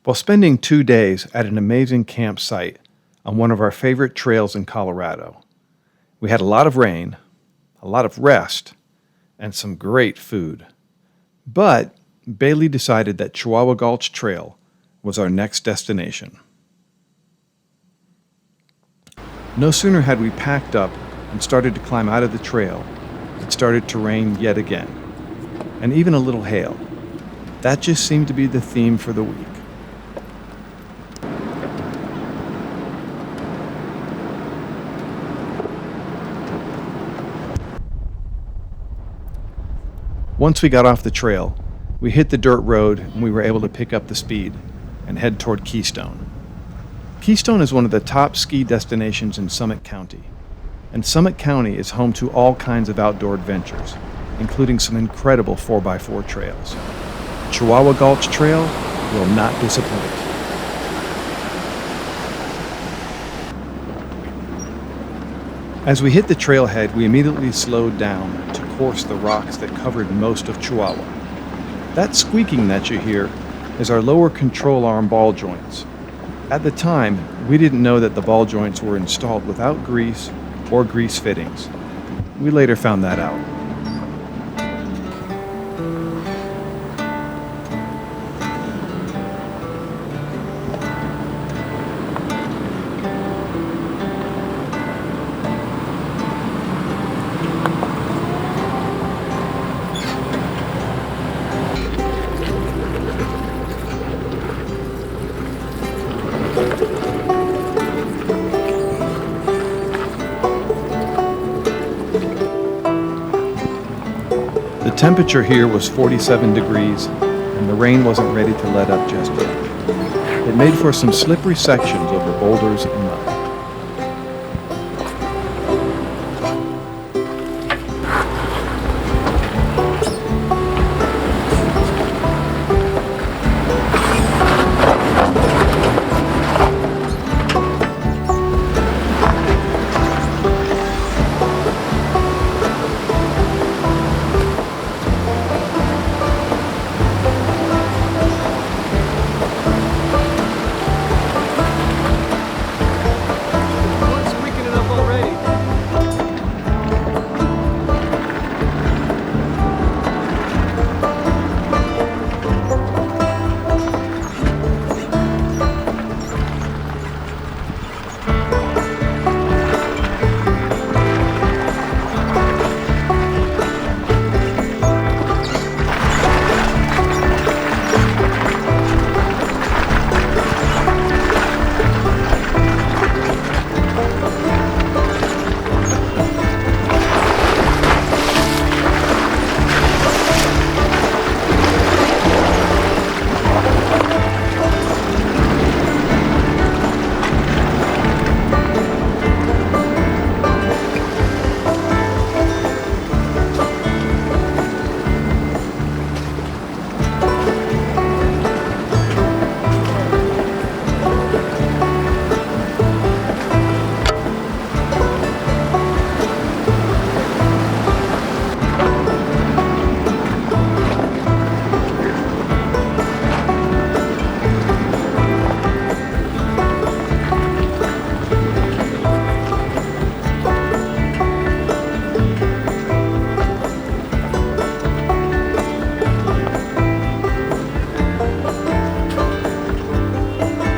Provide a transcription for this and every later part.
While spending 2 days at an amazing campsite on one of our favorite trails in Colorado, we had a lot of rain, a lot of rest, and some great food. But Bailey decided that Chihuahua Gulch Trail was our next destination. No sooner had we packed up and started to climb out of the trail, it started to rain yet again, and even a little hail. That just seemed to be the theme for the week. Once we got off the trail, we hit the dirt road and we were able to pick up the speed and head toward Keystone. Keystone is one of the top ski destinations in Summit County, and Summit County is home to all kinds of outdoor adventures, including some incredible 4x4 trails. Chihuahua Gulch Trail will not disappoint. As we hit the trailhead, we immediately slowed down to course the rocks that covered most of Chihuahua. That squeaking that you hear is our lower control arm ball joints. At the time, we didn't know that the ball joints were installed without grease or grease fittings. We later found that out. The temperature here was 47 degrees, and the rain wasn't ready to let up just yet. It made for some slippery sections over boulders and mud.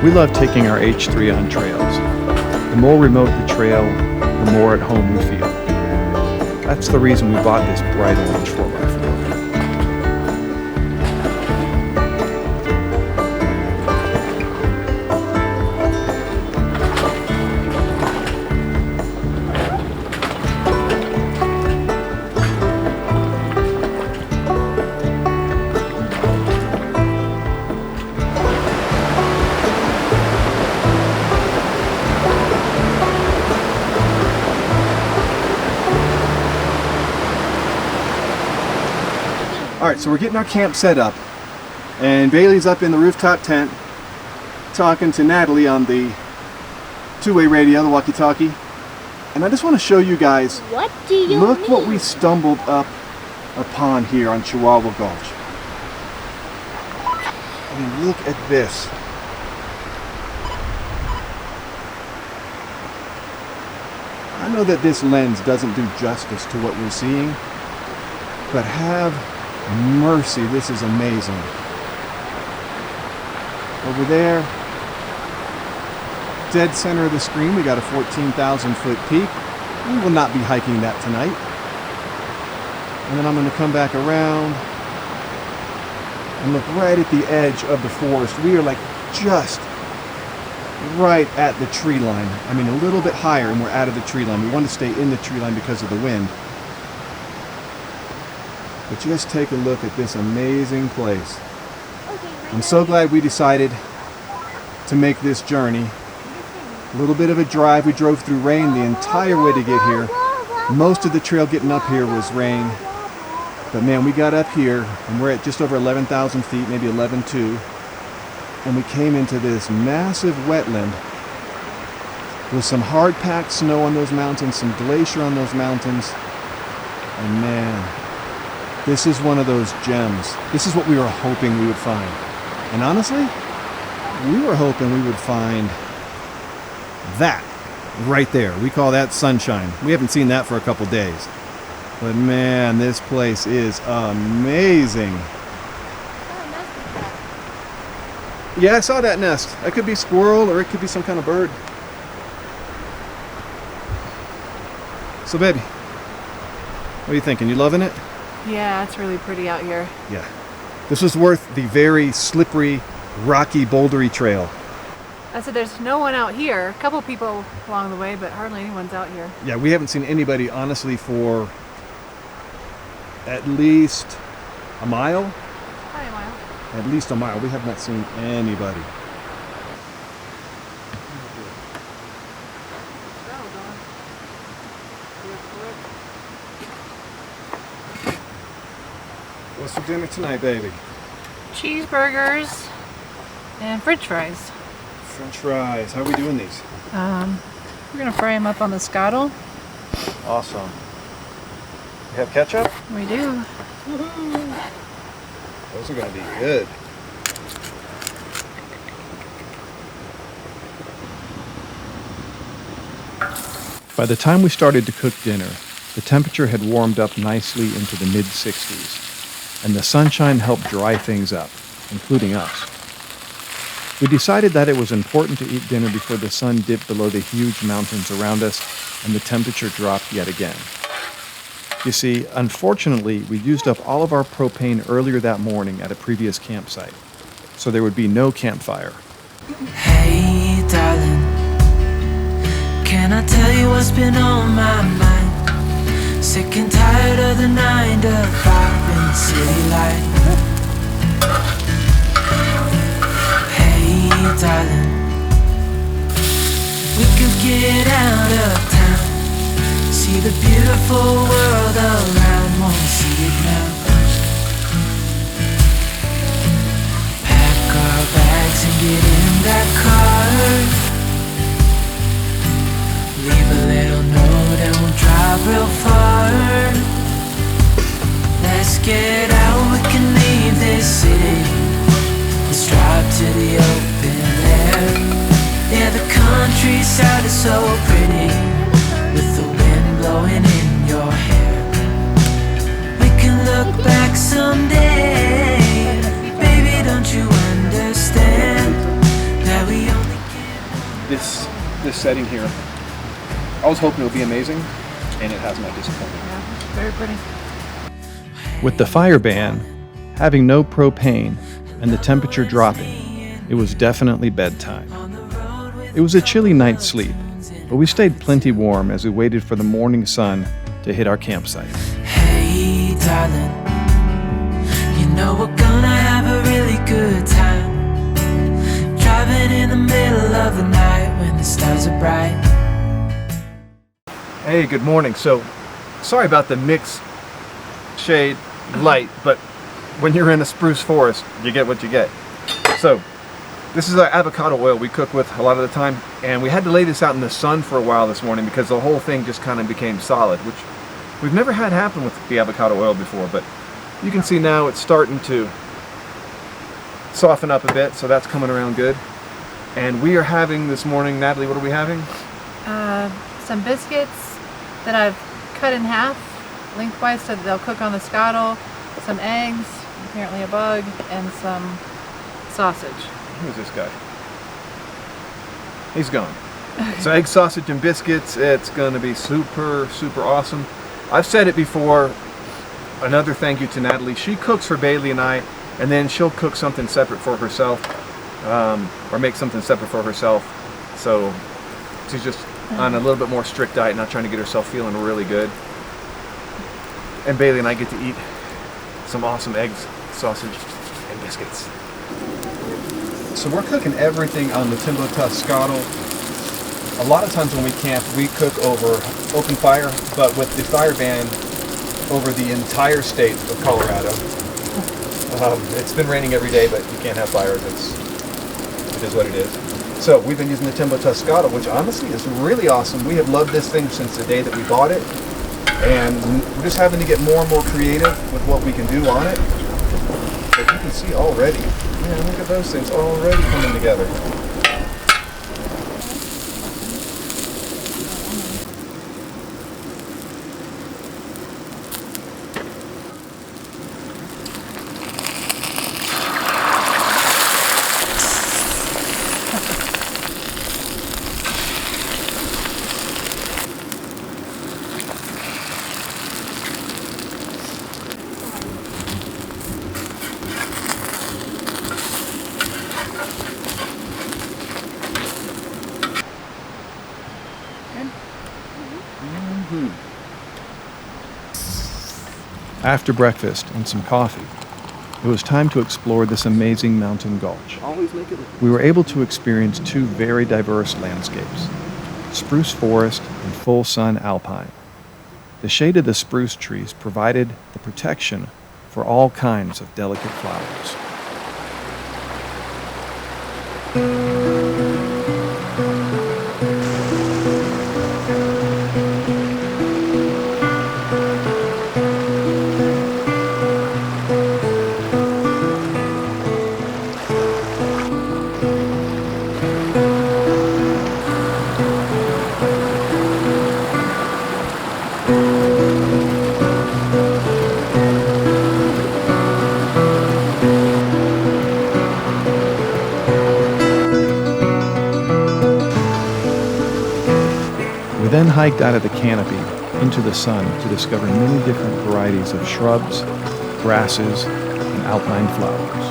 We love taking our H3 on trails. The more remote the trail, the more at home we feel. That's the reason we bought this bright orange 4x4. Alright, so we're getting our camp set up, and Bailey's up in the rooftop tent talking to Natalie on the two-way radio, the walkie-talkie. And I just want to show you guys, what do you look mean? what we stumbled upon here on Chihuahua Gulch. I mean, look at this. I know that this lens doesn't do justice to what we're seeing, but have mercy, this is amazing. Over there, dead center of the screen, we got a 14,000 foot peak. We will not be hiking that tonight. And then I'm going to come back around and look right at the edge of the forest. We are like just right at the tree line. I mean, a little bit higher and we're out of the tree line. We want to stay in the tree line because of the wind. But just take a look at this amazing place. I'm so glad we decided to make this journey. A little bit of a drive. We drove through rain the entire way to get here. Most of the trail getting up here was rain. But man, we got up here and we're at just over 11,000 feet, maybe 11.2. And we came into this massive wetland with some hard-packed snow on those mountains, some glacier on those mountains. And man, this is one of those gems. This is what we were hoping we would find. And honestly, we were hoping we would find that right there. We call that sunshine. We haven't seen that for a couple days. But man, this place is amazing. Yeah, I saw that nest. That could be squirrel or it could be some kind of bird. So baby, what are you thinking? You loving it? Yeah, it's really pretty out here. Yeah. This was worth the very slippery, rocky, bouldery trail. I said there's no one out here. A couple people along the way, but hardly anyone's out here. Yeah, we haven't seen anybody, honestly, for at least a mile. Hi, Mile. At least a mile. We have not seen anybody. What's for dinner tonight, baby? Cheeseburgers and French fries. French fries. How are we doing these? We're gonna fry them up on the scuttle. Awesome. You have ketchup? We do. Those are going to be good. By the time we started to cook dinner, the temperature had warmed up nicely into the mid-60s, and the sunshine helped dry things up, including us. We decided that it was important to eat dinner before the sun dipped below the huge mountains around us and the temperature dropped yet again. You see, unfortunately, we used up all of our propane earlier that morning at a previous campsite, so there would be no campfire. Hey, darling, can I tell you what's been on my mind? Sick and tired of the 9 to 5 in the city life. Hey, darling, we could get out of town, see the beautiful world around, wanna see it now. Pack our bags and get in that car, leave a little note and we'll drive real far. Let's get out, we can leave this city. Let's drive to the open air. Yeah, the countryside is so pretty, with the wind blowing in your hair. We can look back someday, baby, don't you understand that we only get This setting here, I was hoping it would be amazing, and it has not disappointed. Yeah, very pretty. With the fire ban, having no propane, and the temperature dropping, it was definitely bedtime. It was a chilly night's sleep, but we stayed plenty warm as we waited for the morning sun to hit our campsite. Hey, darling, you know we're gonna have a really good time, driving in the middle of the night when the stars are bright. Hey, good morning. So, sorry about the mixed shade light, but when you're in a spruce forest, you get what you get. So, this is our avocado oil we cook with a lot of the time, and we had to lay this out in the sun for a while this morning because the whole thing just kind of became solid, which we've never had happen with the avocado oil before, but you can see now it's starting to soften up a bit, so that's coming around good. And we are having this morning, Natalie, what are we having? Some biscuits that I've cut in half lengthwise so that they'll cook on the scuttle, some eggs, apparently a bug, and some sausage. Who's this guy? He's gone. So egg, sausage, and biscuits. It's going to be super, super awesome. I've said it before. Another thank you to Natalie. She cooks for Bailey and I, and then she'll cook something separate for herself, or make something separate for herself. So she's just on a little bit more strict diet, not trying to get herself feeling really good. And Bailey and I get to eat some awesome eggs, sausage, and biscuits. So we're cooking everything on the timber tusk scuttle. A lot of times when we camp, we cook over open fire, but with the fire ban over the entire state of Colorado, it's been raining every day, but you can't have fires. It is what it is. So we've been using the timber tusk scuttle, which honestly is really awesome. We have loved this thing since the day that we bought it, and we're just having to get more and more creative with what we can do on it. But you can see already, man, look at those things already coming together. After breakfast and some coffee, it was time to explore this amazing mountain gulch. Always make it. We were able to experience two very diverse landscapes, spruce forest and full sun alpine. The shade of the spruce trees provided the protection for all kinds of delicate flowers. We then hiked out of the canopy into the sun to discover many different varieties of shrubs, grasses, and alpine flowers.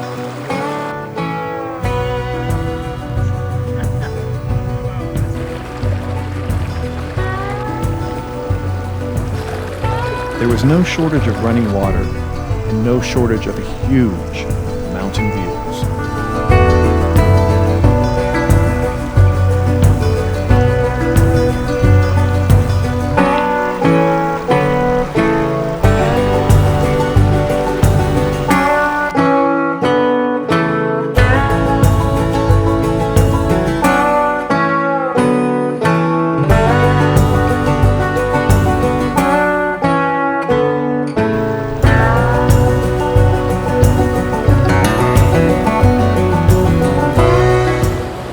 There was no shortage of running water and no shortage of huge mountain views.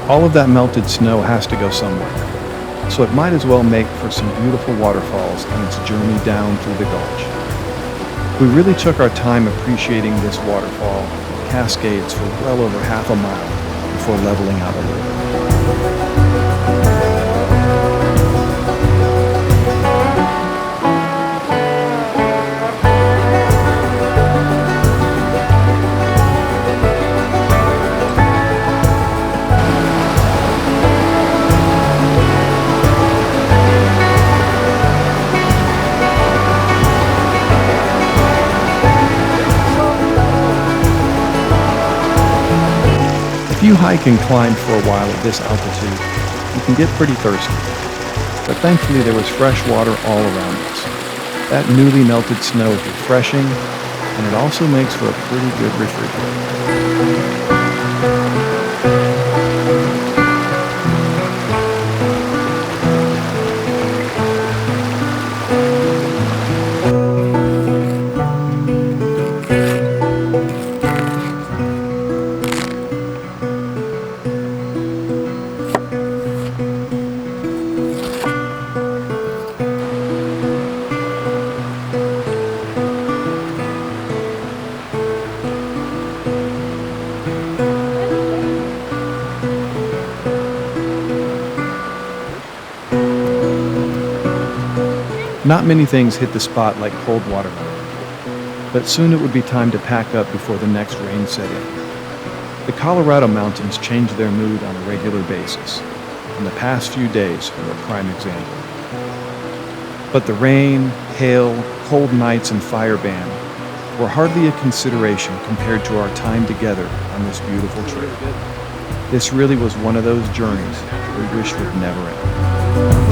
All of that melted snow has to go somewhere, so it might as well make for some beautiful waterfalls on its journey down through the gulch. We really took our time appreciating this waterfall cascades for well over half a mile before leveling out a little. If you hike and climb for a while at this altitude, you can get pretty thirsty. But thankfully there was fresh water all around us. That newly melted snow is refreshing, and it also makes for a pretty good refrigerator. Not many things hit the spot like cold watermelon, but soon it would be time to pack up before the next rain set in. The Colorado mountains change their mood on a regular basis, and the past few days are a prime example. But the rain, hail, cold nights, and fire ban were hardly a consideration compared to our time together on this beautiful trip. This really was one of those journeys we wish would never end.